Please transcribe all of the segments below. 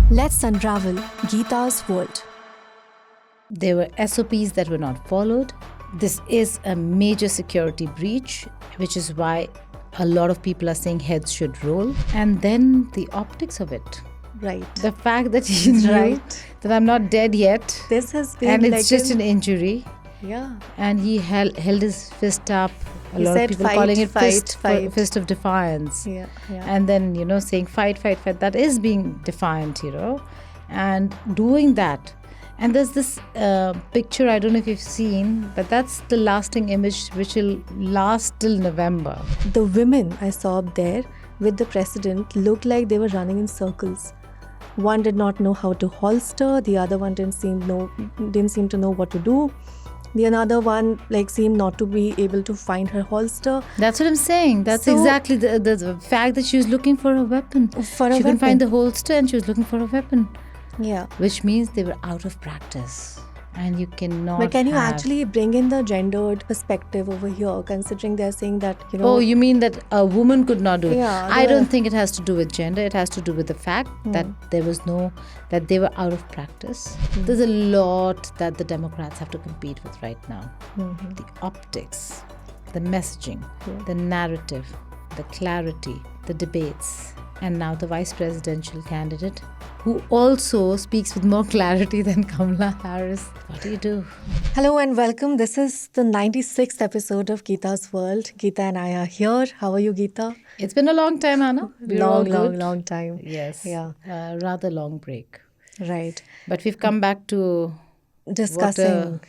Let's unravel Geeta's world. There were SOPs that were not followed. This is a major security breach, which is why a lot of people are saying heads should roll. And then the optics of it. Right. The fact that he knew Right. that I'm not dead yet. This has been And it's like just an injury. Yeah. And he held his fist up. A He lot said of people fight, calling it fight, fight. fist of defiance. Yeah. And then, saying fight, fight, fight. That is being defiant, and doing that. And there's this picture, I don't know if you've seen, but that's the lasting image which will last till November. The women I saw up there with the president looked like they were running in circles. One did not know how to holster, the other one didn't seem to know what to do. The another one seemed not to be able to find her holster. That's what I'm saying. That's So- exactly the fact that she was looking for a weapon. She couldn't find the holster and she was looking for a weapon. Yeah. Which means they were out of practice. And you cannot But can you have- actually bring in the gendered perspective over here, considering they're saying that, Oh, you mean that a woman could not do it? Yeah, I the- don't think it has to do with gender. It has to do with the fact that that they were out of practice. There's a lot that the Democrats have to compete with right now. The optics, the messaging, the narrative, the clarity, the debates, and now the vice presidential candidate, who also speaks with more clarity than Kamala Harris. What do you do? Hello and welcome. This is the 96th episode of Geeta's World. Geeta and I are here. How are you, Geeta? It's been a long time, Anna. We're all good. Long time. Yes. Yeah. Rather long break. Right. But we've come back to Discussing.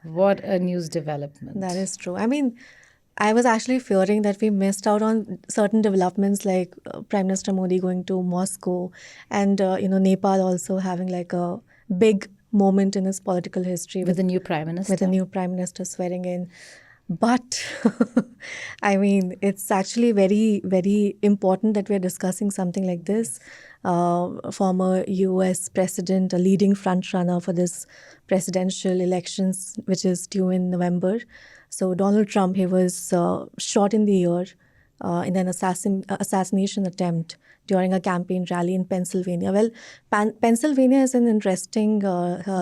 what a news development. That is true. I mean, I was actually fearing that we missed out on certain developments like Prime Minister Modi going to Moscow and, Nepal also having a big moment in its political history with a new prime minister. With a new prime minister swearing in. But, I mean, it's actually very, very important that we're discussing something like this. Former US president, a leading frontrunner for this presidential elections, which is due in November. So Donald Trump, he was shot in the ear in an assassination attempt during a campaign rally in Pennsylvania. Well, Pennsylvania is an interesting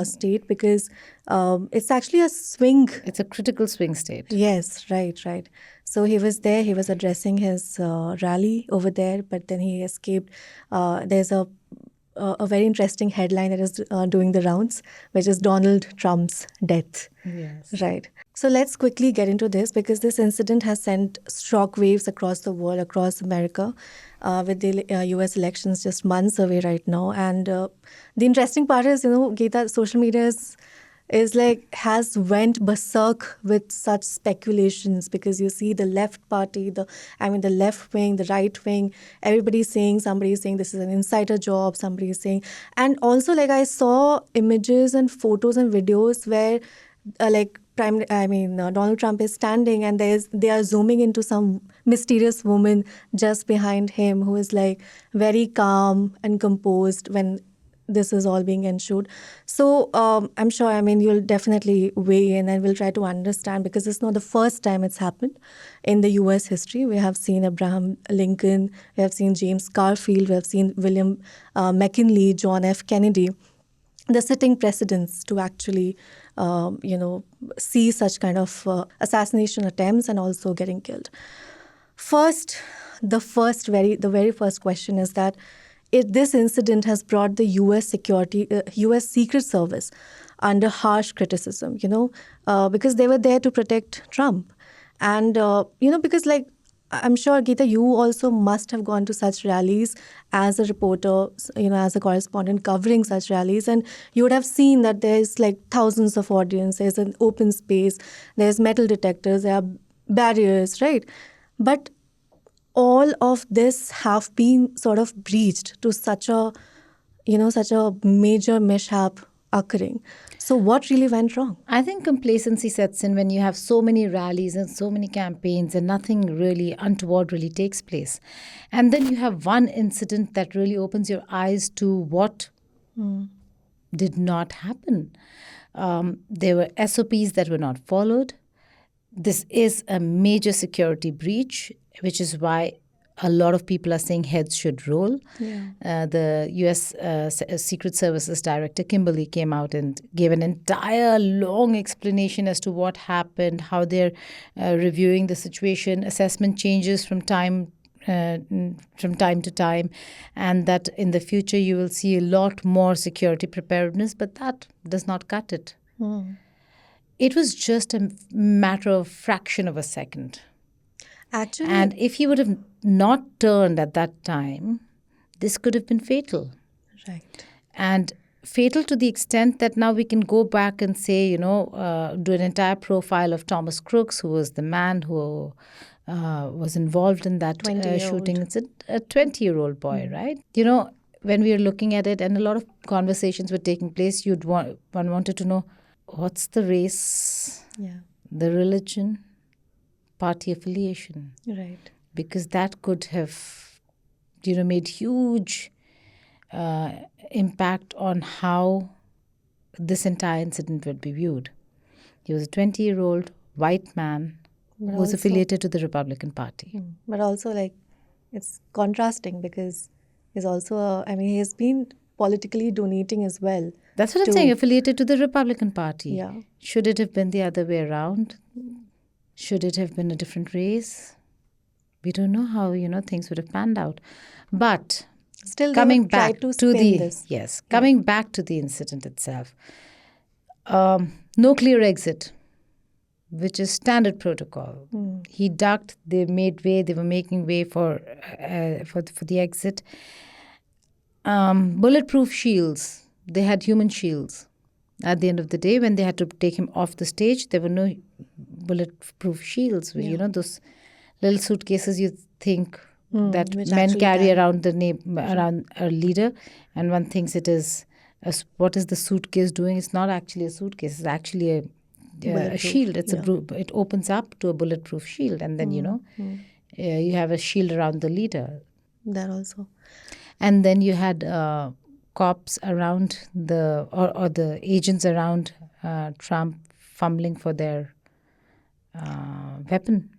state because it's actually a swing. It's a critical swing state. Yes, right. So he was there. He was addressing his rally over there, but then he escaped. There's a very interesting headline that is doing the rounds, which is Donald Trump's death. Yes. Right. So let's quickly get into this because this incident has sent shockwaves across the world, across America, with the US elections just months away right now. And the interesting part is, Geeta, social media has went berserk with such speculations because you see the left party, the left wing, the right wing, somebody is saying this is an insider job, somebody is saying, and also I saw images and photos and videos where Donald Trump is standing and they are zooming into some mysterious woman just behind him who is very calm and composed when this is all being ensured. So I'm sure, you'll definitely weigh in and we'll try to understand because it's not the first time it's happened in the US history. We have seen Abraham Lincoln, we have seen James Garfield, we have seen William McKinley, John F. Kennedy, the sitting presidents to actually, see such kind of assassination attempts and also getting killed. The very first question is that this incident has brought the U.S. Secret Service under harsh criticism, because they were there to protect Trump. And, because I'm sure, Geeta, you also must have gone to such rallies as a reporter, as a correspondent covering such rallies. And you would have seen that there's thousands of audience, there's an open space, there's metal detectors, there are barriers, right? But all of this have been sort of breached to such a major mishap occurring. So what really went wrong? I think complacency sets in when you have so many rallies and so many campaigns and nothing really untoward really takes place. And then you have one incident that really opens your eyes to what did not happen. There were SOPs that were not followed. This is a major security breach, which is why a lot of people are saying heads should roll. Yeah. The US Secret Services Director, Kimberly, came out and gave an entire long explanation as to what happened, how they're reviewing the situation, assessment changes from time to time, and that in the future you will see a lot more security preparedness, but that does not cut it. It was just a matter of fraction of a second. Actually, And if he would have not turned at that time, this could have been fatal. right. And fatal to the extent that now we can go back and say, do an entire profile of Thomas Crooks, who was the man who was involved in that 20-year-old. shooting. It's a 20-year-old boy, right? When we were looking at it and a lot of conversations were taking place, one wanted to know, what's the race, Yeah. the religion, party affiliation? Right. Because that could have, made huge impact on how this entire incident would be viewed. He was a 20-year-old white man who was affiliated to the Republican Party. But also, like, it's contrasting because he's also, he's been politically donating as well. That's what I'm saying, affiliated to the Republican Party. Yeah. Should it have been the other way around? Should it have been a different race? We don't know how, things would have panned out. But Still, coming they would back try to spin this. coming back to the incident itself, no clear exit, which is standard protocol. He ducked. They made way. They were making way for the exit. Bulletproof shields. They had human shields. At the end of the day, when they had to take him off the stage, there were no bulletproof shields. Yeah. Those little suitcases you think that which men actually carry can- around a leader, and one thinks it is what is the suitcase doing? It's not actually a suitcase. It's actually a Bulletproof, shield. It's yeah. it opens up to a bulletproof shield, and then you have a shield around the leader. That also. And then you had cops around or the agents around Trump fumbling for their weapon.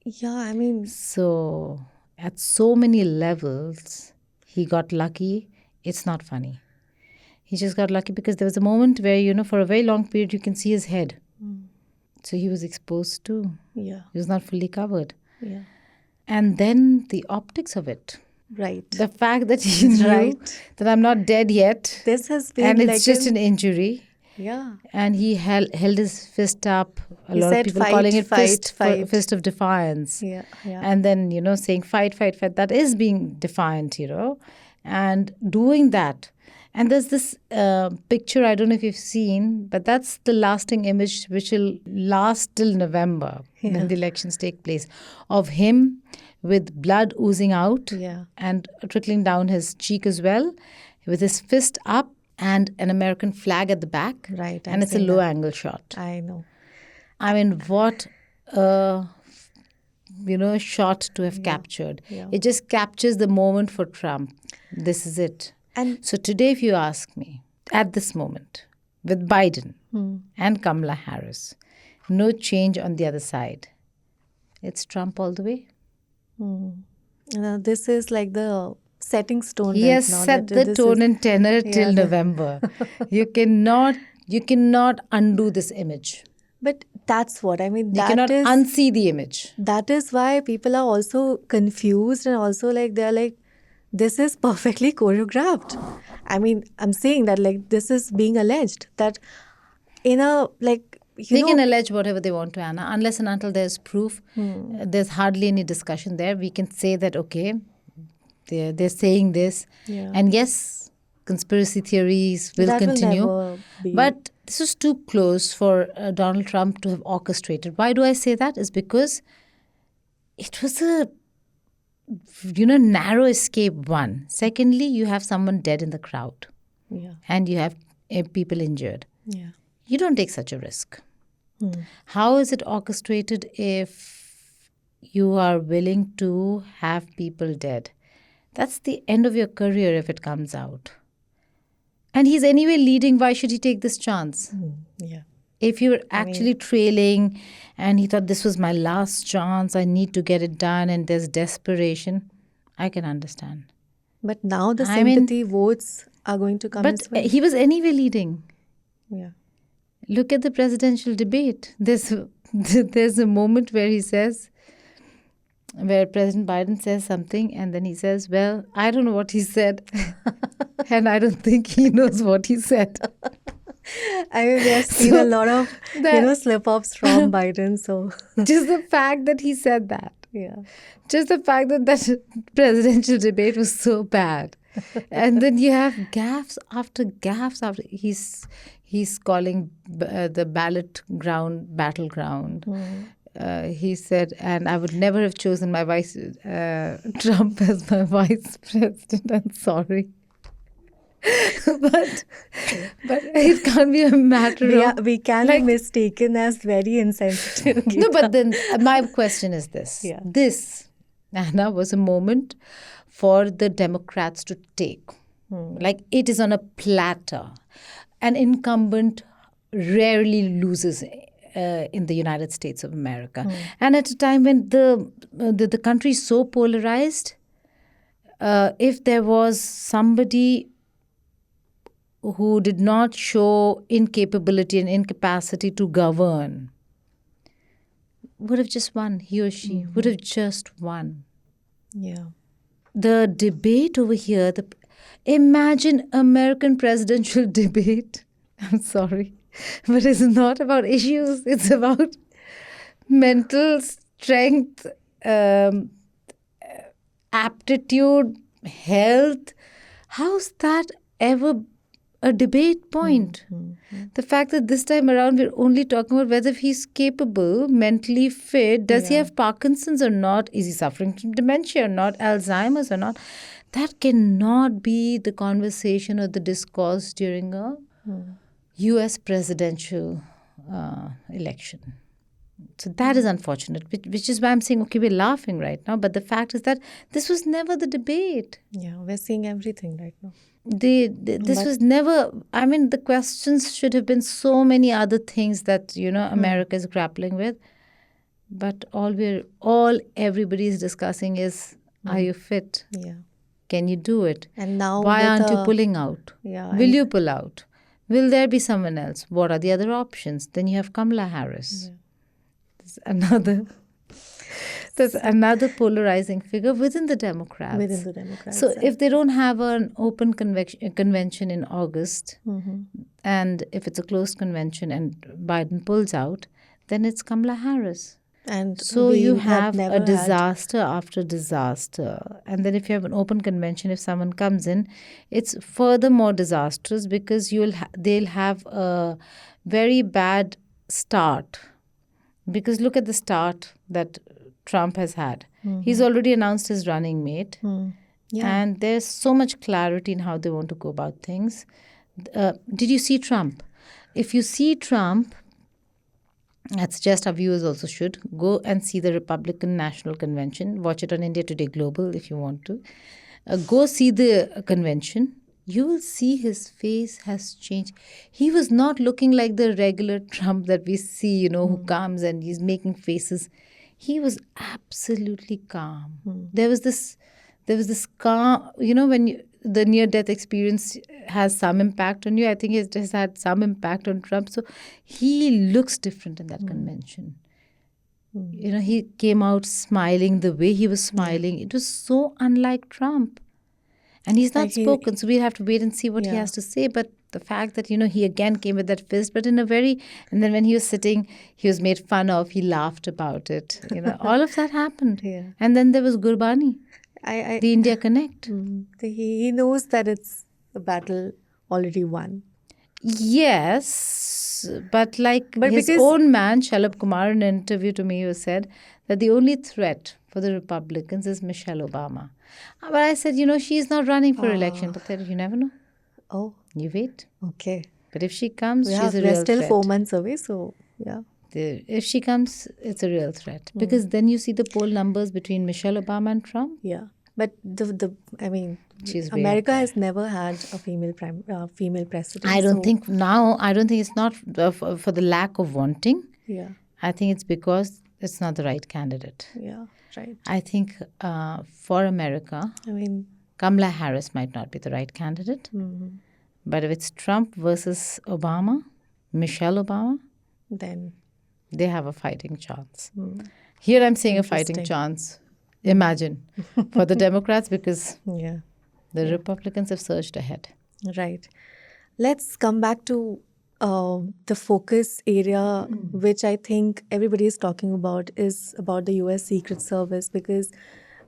Yeah, So at so many levels, he got lucky. It's not funny. He just got lucky because there was a moment where, for a very long period, you can see his head. So he was exposed too. yeah, He was not fully covered. yeah. And then the optics of it. Right. The fact that he knew Right. that I'm not dead yet. This has been And like it's just an injury. yeah. And he held his fist up. A He lot of said, people "Fight, calling it fight, fight." fist of defiance. Yeah, yeah. And then, saying fight, fight, fight. That is being defiant, and doing that. And there's this picture, I don't know if you've seen, but that's the lasting image which will last till November when the elections take place, of him with blood oozing out Yeah. and trickling down his cheek as well, with his fist up and an American flag at the back. Right, And I've it's a seen low that. angle shot. I know. What a shot to have captured. yeah. It just captures the moment for Trump. This is it. And So today, if you ask me, at this moment, with Biden and Kamala Harris, no change on the other side. It's Trump all the way. this is like the setting stone. He right has now, set that the this tone is- and tenor till November. You cannot undo this image. But that's what You That cannot is unsee the image. that is why people are also confused and also like they're like, this is perfectly choreographed. I'm saying that like this is being alleged that in a like They can allege whatever they want to, Anna, unless and until there's proof. There's hardly any discussion there. We can say that, okay, they're saying this. Yeah. And yes, conspiracy theories will That will continue. never be- But this is too close for Donald Trump to have orchestrated. Why do I say that? Is because it was a narrow escape, one. Secondly, you have someone dead in the crowd yeah, and you have people injured. yeah. You don't take such a risk. How is it orchestrated if you are willing to have people dead? That's the end of your career if it comes out. And he's anyway leading. Why should he take this chance? Yeah. If you're actually trailing and he thought this was my last chance, I need to get it done, and there's desperation, I can understand. But now the I mean- sympathy votes are going to come But as well. he was anyway leading. Yeah. Look at the presidential debate. There's a moment where where President Biden says something, and then he says, well, I don't know what he said. And I don't think he knows what he said. I mean, we have seen a lot of, slip-ups from Biden, so... Just the fact that he said that. Yeah. Just the fact that presidential debate was so bad. And then you have gaffes after gaffes after. He's calling the battleground. He said, and I would never have chosen my Trump as my vice president. I'm sorry. but it can't be a matter of... We can be mistaken as very insensitive. No, but then my question is this. Yeah. This, Anna, was a moment for the Democrats to take. Like, it is on a platter. An incumbent rarely loses in the United States of America. And at a time when the country is so polarized, if there was somebody who did not show incapability and incapacity to govern, would have just won. He or she would have just won. Yeah. The debate over here, imagine American presidential debate. I'm sorry, but it's not about issues. It's about mental strength, aptitude, health. How's that ever a debate point? The fact that this time around we're only talking about whether he's capable, mentally fit, does he have Parkinson's or not, is he suffering from dementia or not, Alzheimer's or not, that cannot be the conversation or the discourse during a US presidential election. So that is unfortunate, which is why I'm saying, okay, we're laughing right now, but the fact is that this was never the debate. Yeah, we're seeing everything right now. This was never, I mean, the questions should have been so many other things that, America is grappling with. But all everybody is discussing is, are you fit? Yeah. Can you do it? And now why aren't you pulling out? Yeah. Will you pull out? Will there be someone else? What are the other options? Then you have Kamala Harris. Yeah. There's another polarizing figure within the Democrats. So if they don't have an open convention in August, and if it's a closed convention and Biden pulls out, then it's Kamala Harris. And so you have a disaster after disaster. And then if you have an open convention, if someone comes in, it's further more disastrous because they'll have a very bad start. Because look at the start that Trump has had. He's already announced his running mate. And there's so much clarity in how they want to go about things. Did you see Trump? If you see Trump, I suggest our viewers also should go and see the Republican National Convention. Watch it on India Today Global if you want to. Go see the convention. You will see his face has changed. He was not looking like the regular Trump that we see, who comes and he's making faces. He was absolutely calm. There was this calm, when the near-death experience has some impact on you. I think it has had some impact on Trump. So he looks different in that convention. He came out smiling the way he was smiling. It was so unlike Trump. And he's not spoken, so we'll have to wait and see what he has to say. But the fact that, he again came with that fist, but and then when he was sitting, he was made fun of, he laughed about it. All of that happened. Yeah. And then there was Gurbani, the India Connect. He knows that it's a battle already won. Yes, but his own man, Shalabh Kumar, in an interview to me, said that the only threat for the Republicans is Michelle Obama. But I said, she's not running for election. But you never know. Oh. You wait. Okay. But if she comes, she's a real threat. We're still 4 months away, so yeah. If she comes, it's a real threat. Because then you see the poll numbers between Michelle Obama and Trump. Yeah. But America has never had a female president. I don't think it's not for the lack of wanting. Yeah. I think it's because it's not the right candidate. Yeah, right. I think for America, I mean, Kamala Harris might not be the right candidate. But if it's Trump versus Obama, Michelle Obama, then they have a fighting chance. Here I'm saying a fighting Interesting. chance. Imagine for the Democrats, because yeah, the Republicans have surged ahead. right. Let's come back to the focus area, which I think everybody is talking about, is about the US Secret Service. Because,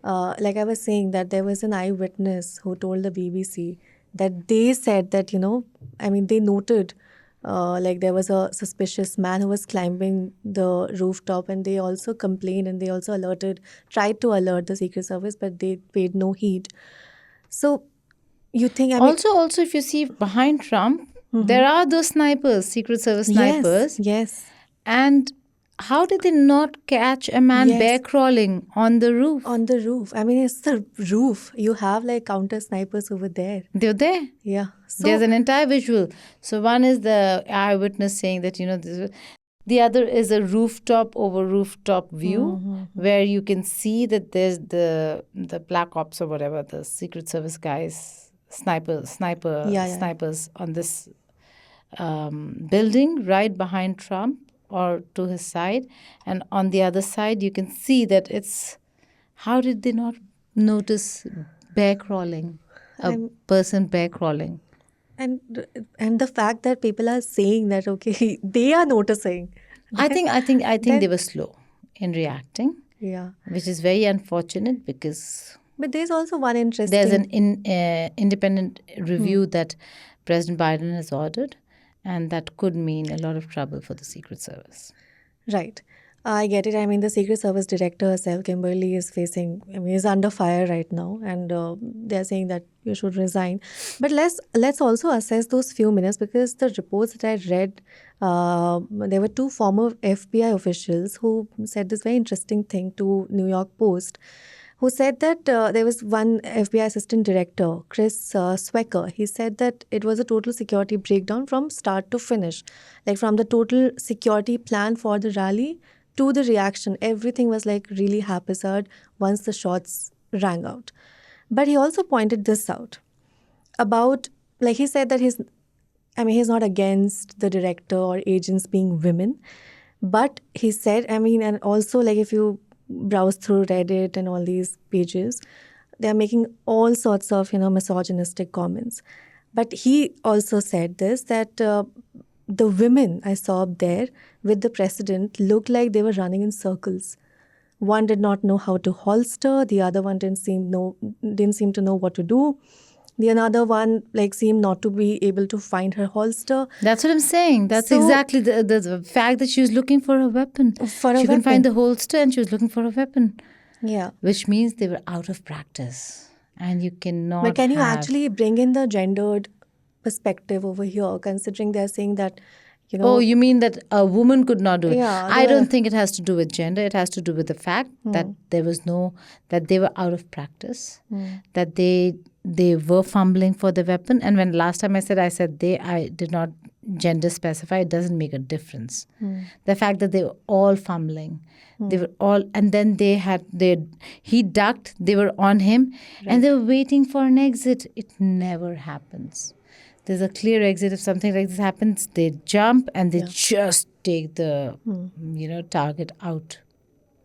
like I was saying, that there was an eyewitness who told the BBC that they said that, they noted like there was a suspicious man who was climbing the rooftop, and they also complained and they also tried to alert the Secret Service, but they paid no heed. So you think, Also, if you see behind Trump, there are those snipers, Secret Service snipers. Yes. And how did they not catch a man Yes. bear crawling on the roof? On the roof. I mean, it's the roof. You have like counter snipers over there. They're there. Yeah. So, There's an entire visual. So one is the eyewitness saying that, the other is a rooftop over rooftop view where you can see that there's the black ops or whatever, the Secret Service guys, snipers on this building right behind Trump or to his side. And on the other side, you can see that it's, how did they not notice bear crawling, person bear crawling? and the fact that people are saying that, okay, they are noticing. I think they were slow in reacting. Yeah. Which is very unfortunate because But there's also one interesting... there's an independent review that President Biden has ordered, and that could mean a lot of trouble for the Secret Service. Right. I get it. I mean, the Secret Service director herself, Kimberly, is is under fire right now, and they're saying that you should resign. But let's also assess those few minutes, because the reports that I read, there were two former FBI officials who said this very interesting thing to New York Post, who said that there was one FBI assistant director, Chris Swecker. He said that it was a total security breakdown from start to finish, like from the total security plan for the rally to the reaction. Everything was like really haphazard once the shots rang out. But he also pointed this out about, like he said that he's not against the director or agents being women. But he said, and also like if you browse through Reddit and all these pages, they are making all sorts of, misogynistic comments. But he also said this, that the women I saw up there with the president looked like they were running in circles. One did not know how to holster. The other one didn't seem to know what to do. The another one seemed not to be able to find her holster. That's what I'm saying. That's exactly the fact that she was looking for a weapon. She couldn't find the holster and she was looking for a weapon. Yeah. Which means they were out of practice. And you cannot. But can you actually bring in the gendered perspective over here, considering they're saying that, Oh, you mean that a woman could not do it? Yeah, I don't think it has to do with gender. It has to do with the fact that they were out of practice, that they were fumbling for the weapon. And when last time I said I did not gender specify, it doesn't make a difference. The fact that they were all fumbling, they were all, and then he ducked, they were on him, and they were waiting for an exit. It never happens. There's a clear exit. If something like this happens, they jump and they just take the, target out.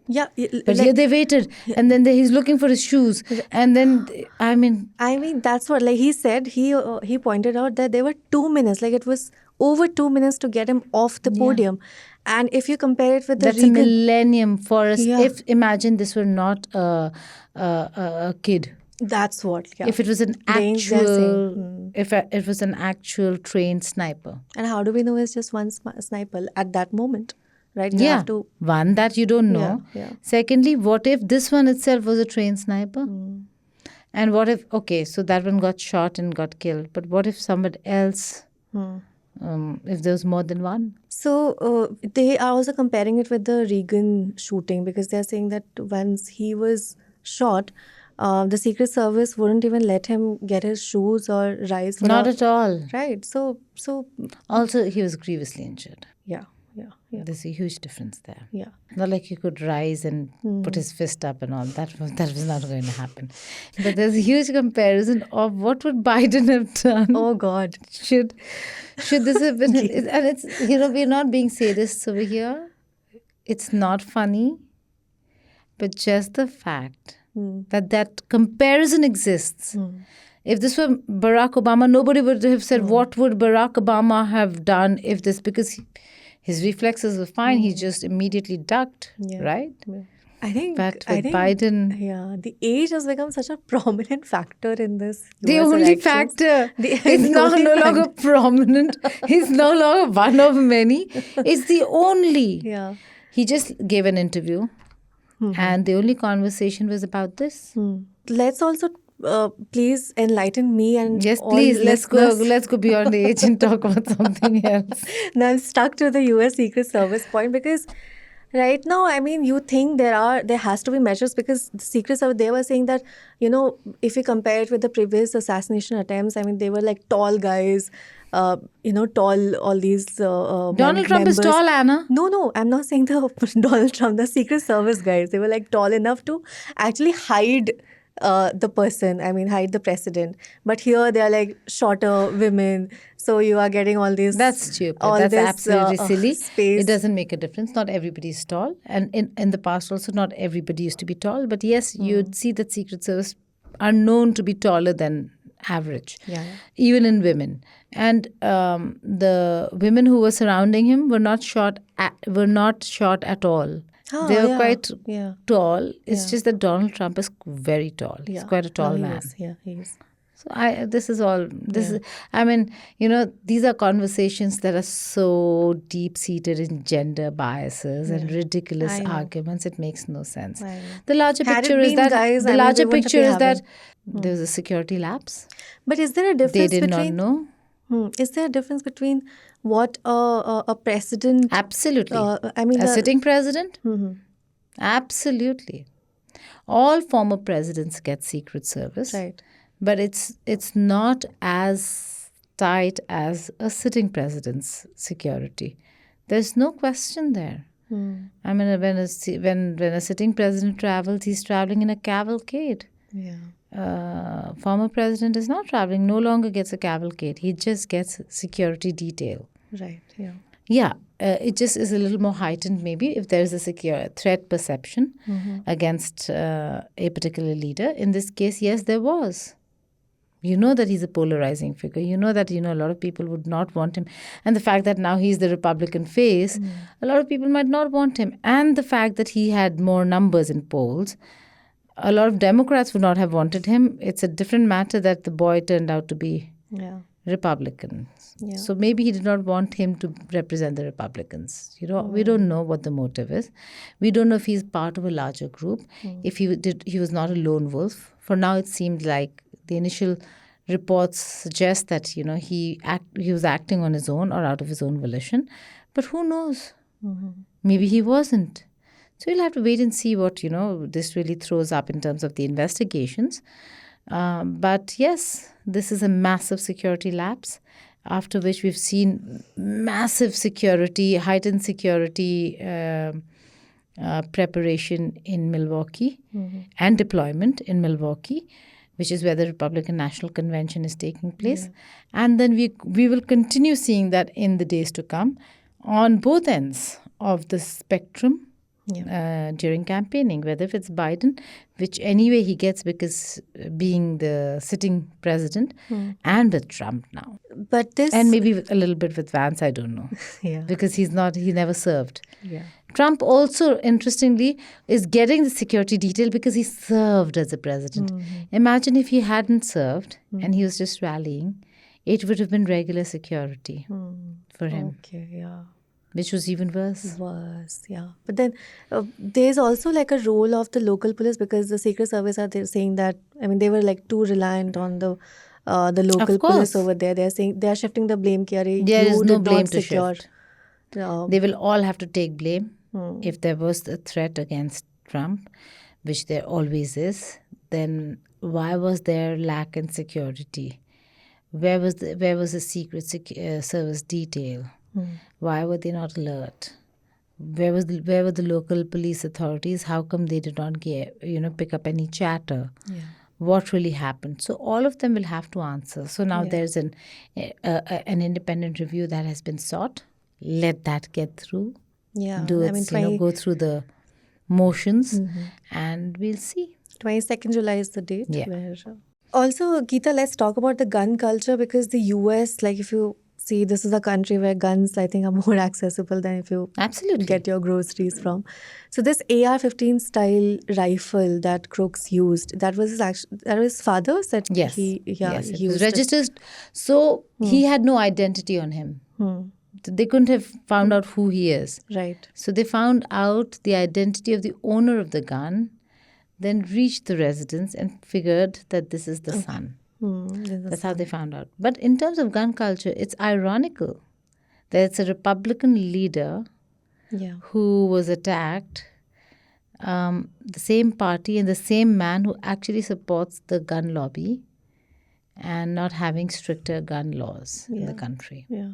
Yeah. But here they waited, and then he's looking for his shoes. And then, that's what, he said, he pointed out that there were 2 minutes, it was over 2 minutes to get him off the podium. And if you compare it with That's a millennium for us. Yeah. If, imagine this were not a kid. That's what, If it was an actual, if it was an actual trained sniper. And how do we know it's just one sniper at that moment, right? One, that you don't know. Yeah. Secondly, what if this one itself was a trained sniper? And what if, so that one got shot and got killed. But what if somebody else, if there was more than one? So they are also comparing it with the Reagan shooting, because they're saying that once he was shot, the Secret Service wouldn't even let him get his shoes or rise. Not at all. Right. So also, he was grievously injured. Yeah. Yeah. There's a huge difference there. Yeah. Not like he could rise and put his fist up and all. That was not going to happen. But there's a huge comparison of what would Biden have done. Oh God. Should this have been? And it's, we're not being sadists over here. It's not funny, but just the fact that comparison exists. If this were Barack Obama, nobody would have said, what would Barack Obama have done if this, because his reflexes were fine. He just immediately ducked, right? Yeah. I think Biden, the age has become such a prominent factor in this. the US only elections. factor. The It's no only longer factor. prominent. He's no longer one of many. It's the only. Yeah. He just gave an interview, and the only conversation was about this. Let's also please enlighten me and Yes, all please. Let's listeners. go beyond the age and talk about something else. Now I'm stuck to the US Secret Service point because right now, I mean, you think there has to be measures because the Secret Service, they were saying that, if you compare it with the previous assassination attempts, I mean, they were like tall guys, tall, all these Donald Trump is members. tall, Anna. No, I'm not saying the Donald Trump, the Secret Service guys. They were like tall enough to actually hide the person, hide the president. But here they are like shorter women. So you are getting all these... That's stupid. all That's this, absolutely silly. Space. It doesn't make a difference. Not everybody is tall. And in the past also, not everybody used to be tall. But yes, you'd see that Secret Service are known to be taller than average, even in women. And the women who were surrounding him were not short at all. They were quite tall. It's just that Donald Trump is very tall. He's quite a tall man. He is. So these are conversations that are so deep-seated in gender biases and ridiculous arguments. It makes no sense. The larger picture is that there was a security lapse. But is there a difference They did between... not know. Is there a difference between what a president... Absolutely. a sitting president? Absolutely. All former presidents get Secret Service. Right. But it's not as tight as a sitting president's security. There's no question there. I mean, when a sitting president travels, he's traveling in a cavalcade. Yeah. Former president is not traveling, no longer gets a cavalcade. He just gets security detail. Right, yeah. Yeah, it just is a little more heightened maybe if there is a secure threat perception against a particular leader. In this case, yes, there was. You know that he's a polarizing figure. You know that, a lot of people would not want him. And the fact that now he's the Republican face, a lot of people might not want him. And the fact that he had more numbers in polls, a lot of Democrats would not have wanted him. It's a different matter that the boy turned out to be Republican. Yeah. So maybe he did not want him to represent the Republicans. We don't know what the motive is. We don't know if he's part of a larger group. If he was not a lone wolf. For now, it seemed like the initial reports suggest that, he was acting on his own or out of his own volition. But who knows? Maybe he wasn't. So we'll have to wait and see what, this really throws up in terms of the investigations. But yes, this is a massive security lapse, after which we've seen massive heightened security preparation in Milwaukee and deployment in Milwaukee, which is where the Republican National Convention is taking place. Yeah. And then we will continue seeing that in the days to come on both ends of the spectrum during campaigning, whether if it's Biden, which anyway he gets because being the sitting president, and with Trump now. But this... And maybe a little bit with Vance, I don't know. Because he never served. Yeah. Trump also, interestingly, is getting the security detail because he served as a president. Imagine if he hadn't served and he was just rallying, it would have been regular security for him. Okay, yeah. Which was even worse. Yeah. But then there's also like a role of the local police, because the Secret Service they're saying that, they were like too reliant on the local police over there. They're saying they're shifting the blame. There is no blame to shift. They will all have to take blame. If there was a threat against Trump, which there always is, then why was there lack in security? Where was the Secret Service detail? Why were they not alert? Where were the local police authorities? How come they did not pick up any chatter? Yeah. What really happened? So all of them will have to answer. So now there's an independent review that has been sought. Let that get through. Yeah. Do I mean, its, go through the motions, and we'll see. 22nd July is the date. Yeah. Also, Geeta, let's talk about the gun culture, because the US, like if you see, this is a country where guns, I think, are more accessible than if you Absolutely get your groceries from. So this AR-15 style rifle that Crooks used, that was his father's that yes, he yes, it used was registered. So he had no identity on him. They couldn't have found out who he is. Right. So they found out the identity of the owner of the gun, then reached the residence and figured that this is the son. That's how they found out. But in terms of gun culture, it's ironical that it's a Republican leader who was attacked, the same party and the same man who actually supports the gun lobby and not having stricter gun laws in the country. Yeah.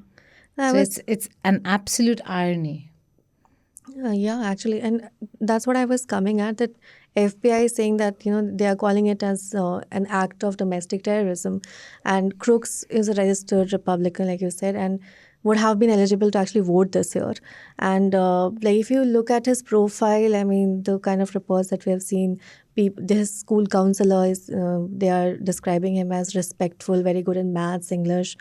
So it's an absolute irony. Yeah, actually. And that's what I was coming at, that FBI is saying that, they are calling it as an act of domestic terrorism. And Crooks is a registered Republican, like you said, and would have been eligible to actually vote this year. And like if you look at his profile, I mean, the kind of reports that we have seen, his school counselors, they are describing him as respectful, very good in maths, English,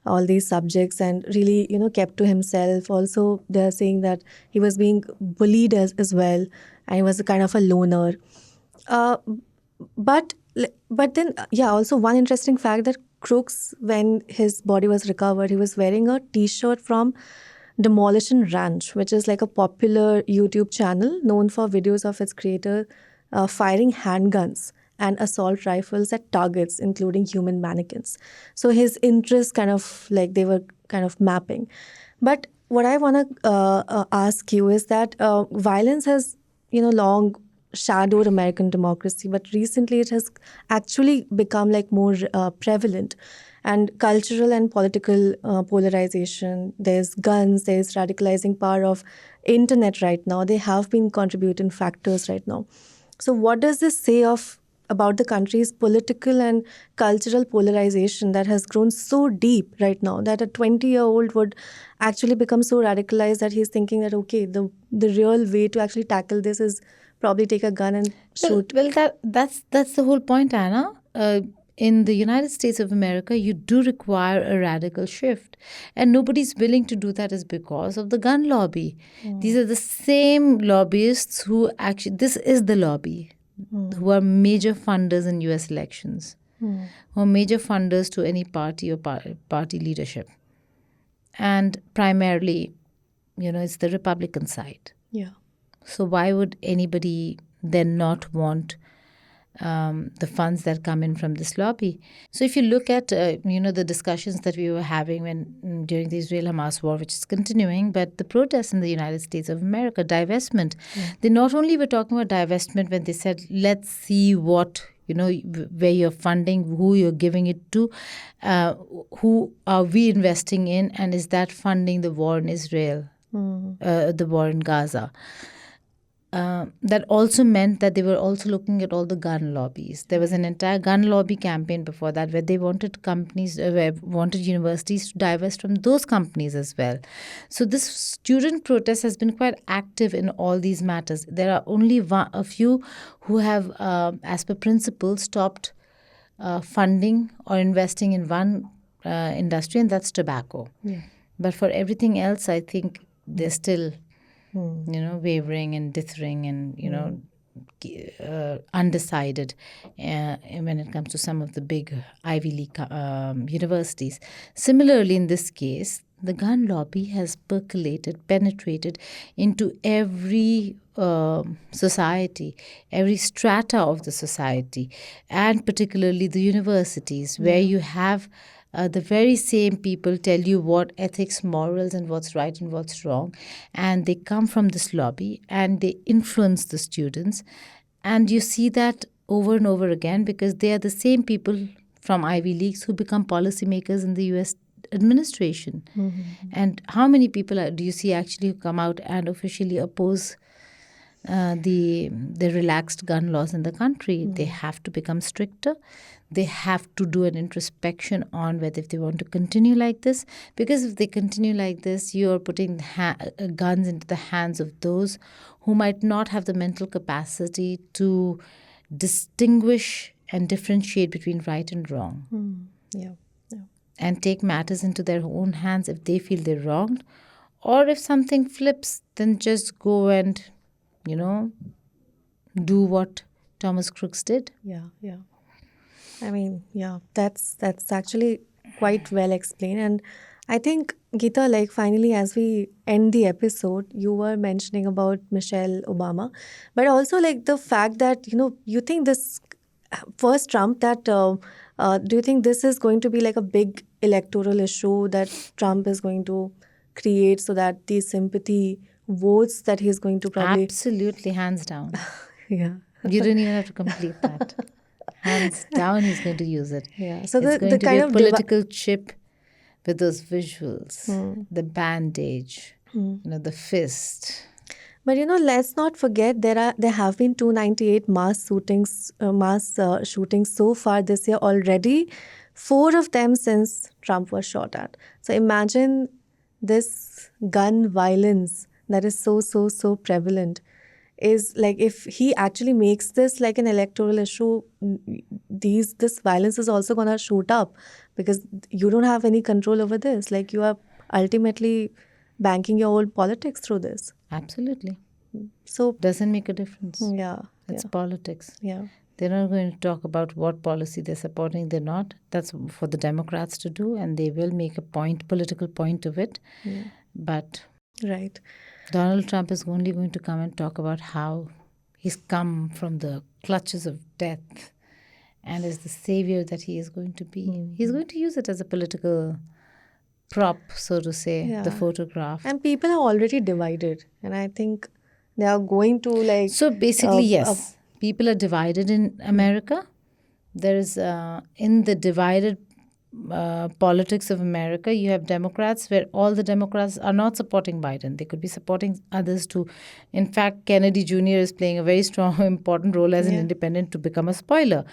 all these subjects, and really, kept to himself. Also, they are saying that he was being bullied as well, and he was a kind of a loner. But then, also one interesting fact that Crooks, when his body was recovered, he was wearing a T-shirt from Demolition Ranch, which is like a popular YouTube channel known for videos of its creator firing handguns and assault rifles at targets, including human mannequins. So his interests they were kind of mapping. But what I want to ask you is that violence has, long shadowed American democracy, but recently it has actually become more prevalent. And cultural and political polarization, there's guns, there's radicalizing power of internet right now. They have been contributing factors right now. So what does this say about the country's political and cultural polarization that has grown so deep right now that a 20-year-old would actually become so radicalized that he's thinking that, okay, the real way to actually tackle this is probably take a gun and shoot. Well, that's the whole point, Anna. In the United States of America, you do require a radical shift. And nobody's willing to do that is because of the gun lobby. These are the same lobbyists who actually, this is the lobby, who are major funders in US elections, who are major funders to any party or party leadership. And primarily, it's the Republican side. Yeah. So why would anybody then not want the funds that come in from this lobby? So if you look at, the discussions that we were having during the Israel-Hamas war, which is continuing, but the protests in the United States of America, divestment, they not only were talking about divestment when they said, let's see what, where you're funding, who you're giving it to, who are we investing in, and is that funding the war in Israel, the war in Gaza? That also meant that they were also looking at all the gun lobbies. There was an entire gun lobby campaign before that where they wanted wanted universities to divest from those companies as well. So this student protest has been quite active in all these matters. There are only a few who have, as per principle, stopped funding or investing in one industry, and that's tobacco. Yeah. But for everything else, I think they're still wavering and dithering and, undecided when it comes to some of the big Ivy League universities. Similarly, in this case, the gun lobby has penetrated into every society, every strata of the society, and particularly the universities, where you have the very same people tell you what ethics, morals, and what's right and what's wrong. And they come from this lobby and they influence the students. And you see that over and over again because they are the same people from Ivy Leagues who become policymakers in the US administration. And how many people do you see actually come out and officially oppose the relaxed gun laws in the country? They have to become stricter. They have to do an introspection on whether if they want to continue like this. Because if they continue like this, you are putting guns into the hands of those who might not have the mental capacity to distinguish and differentiate between right and wrong. Yeah. And take matters into their own hands if they feel they're wronged. Or if something flips, then just go and, do what Thomas Crooks did. Yeah. I mean, that's actually quite well explained. And I think, Geeta, like finally, as we end the episode, you were mentioning about Michelle Obama, but also like the fact that, you think this first Trump, that do you think this is going to be like a big electoral issue that Trump is going to create so that the sympathy votes that he's going to probably... Absolutely, hands down. Yeah. You don't even have to complete that. Hands down, he's going to use it. Yeah. So it's going the to kind be a of political chip with those visuals, the bandage, the fist. But let's not forget there have been 298 mass shootings so far this year already. 4 of them since Trump was shot at. So imagine this gun violence that is so prevalent. Is like if he actually makes this like an electoral issue, this violence is also gonna shoot up because you don't have any control over this. Like you are ultimately banking your whole politics through this. Absolutely. So doesn't make a difference. Yeah. It's politics. Yeah. They're not going to talk about what policy they're supporting. They're not. That's for the Democrats to do, and they will make a political point of it. But right. Donald Trump is only going to come and talk about how he's come from the clutches of death and is the savior that he is going to be. He's going to use it as a political prop, so to say, the photograph. And people are already divided. And I think they are going to like... So basically, yes, people are divided in America. There is, in the divided politics of America, you have Democrats where all the Democrats are not supporting Biden. They could be supporting others too. In fact, Kennedy Jr. is playing a very strong, important role as an independent to become a spoiler.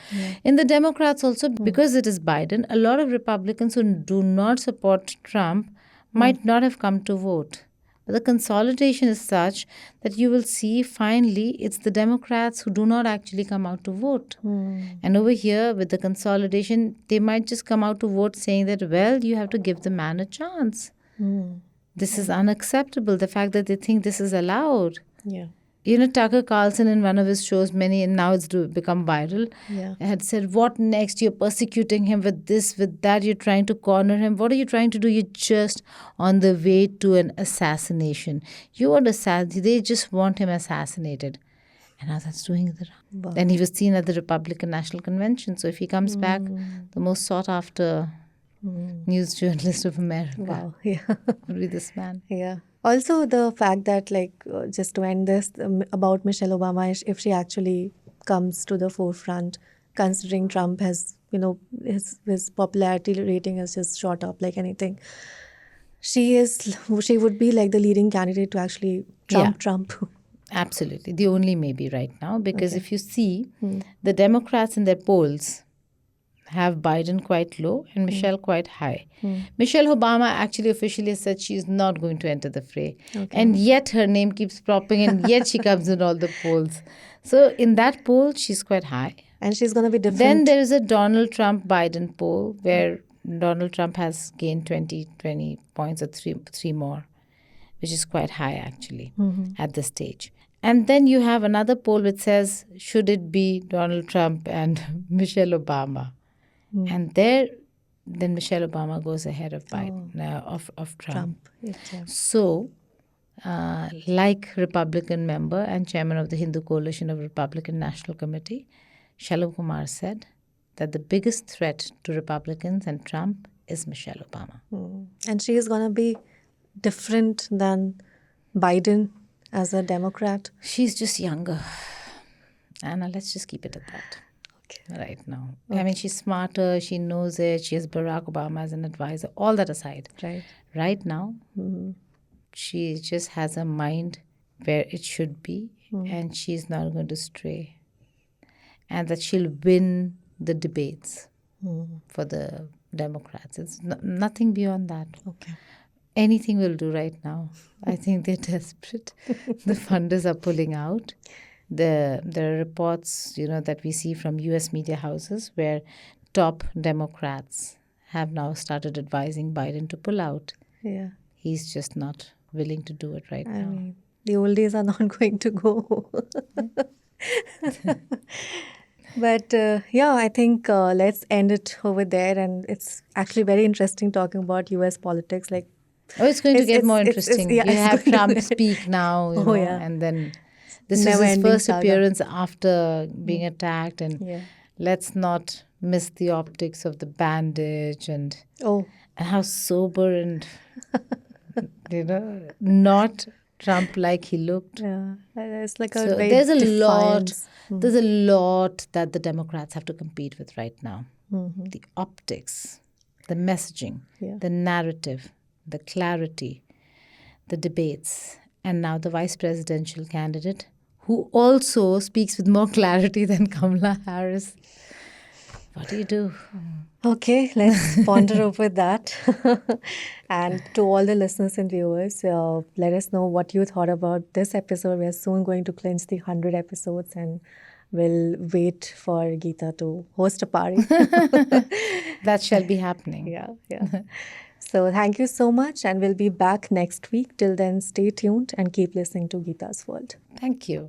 In the Democrats also, because it is Biden, a lot of Republicans who do not support Trump might not have come to vote. But the consolidation is such that you will see finally it's the Democrats who do not actually come out to vote. And over here with the consolidation, they might just come out to vote saying that, well, you have to give the man a chance. This is unacceptable. The fact that they think this is allowed. Yeah. Tucker Carlson in one of his shows, and now it's become viral, had said, what next? You're persecuting him with this, with that. You're trying to corner him. What are you trying to do? You're just on the way to an assassination. They just want him assassinated. And now that's doing the round. Wow. Then he was seen at the Republican National Convention. So if he comes back, the most sought after news journalist of America would be this man. Yeah. Also, the fact that, like, just to end this, about Michelle Obama, if she actually comes to the forefront, considering Trump has, his popularity rating has just shot up like anything. She would be like the leading candidate to actually trump Trump. Absolutely. The only maybe right now, because if you see, the Democrats in their polls have Biden quite low and Michelle quite high. Michelle Obama actually officially said she is not going to enter the fray. And yet her name keeps popping and yet she comes in all the polls. So in that poll, she's quite high. And she's going to be different. Then there is a Donald Trump-Biden poll where Donald Trump has gained 20 points or three more, which is quite high actually at this stage. And then you have another poll which says, should it be Donald Trump and Michelle Obama? And then Michelle Obama goes ahead of Biden, of Trump. So, like Republican member and chairman of the Hindu Coalition of Republican National Committee, Shalom Kumar said that the biggest threat to Republicans and Trump is Michelle Obama. And she is going to be different than Biden as a Democrat. She's just younger. Anna, let's just keep it at that. right now. I mean, she's smarter, she knows it, she has Barack Obama as an advisor, all that aside. Right. Right now, she just has a mind where it should be, and she's not going to stray. And that she'll win the debates for the Democrats. It's nothing beyond that. Okay. Anything will do right now. I think they're desperate. The funders are pulling out. There are reports, that we see from US media houses where top Democrats have now started advising Biden to pull out. Yeah. He's just not willing to do it right now. I mean, the old days are not going to go. But I think let's end it over there. And it's actually very interesting talking about US politics. Like, it's going to get more interesting. You have Trump speak now, and then this is his first appearance after being attacked. And let's not miss the optics of the bandage and how sober and, not Trump-like he looked. Yeah, it's like there's a lot that the Democrats have to compete with right now. The optics, the messaging, the narrative, the clarity, the debates, and now the vice presidential candidate who also speaks with more clarity than Kamala Harris. What do you do? Okay, let's ponder over that. And to all the listeners and viewers, let us know what you thought about this episode. We are soon going to clinch the 100 episodes, and we'll wait for Geeta to host a party. That shall be happening. Yeah. So thank you so much, and we'll be back next week. Till then, stay tuned and keep listening to Geeta's World. Thank you.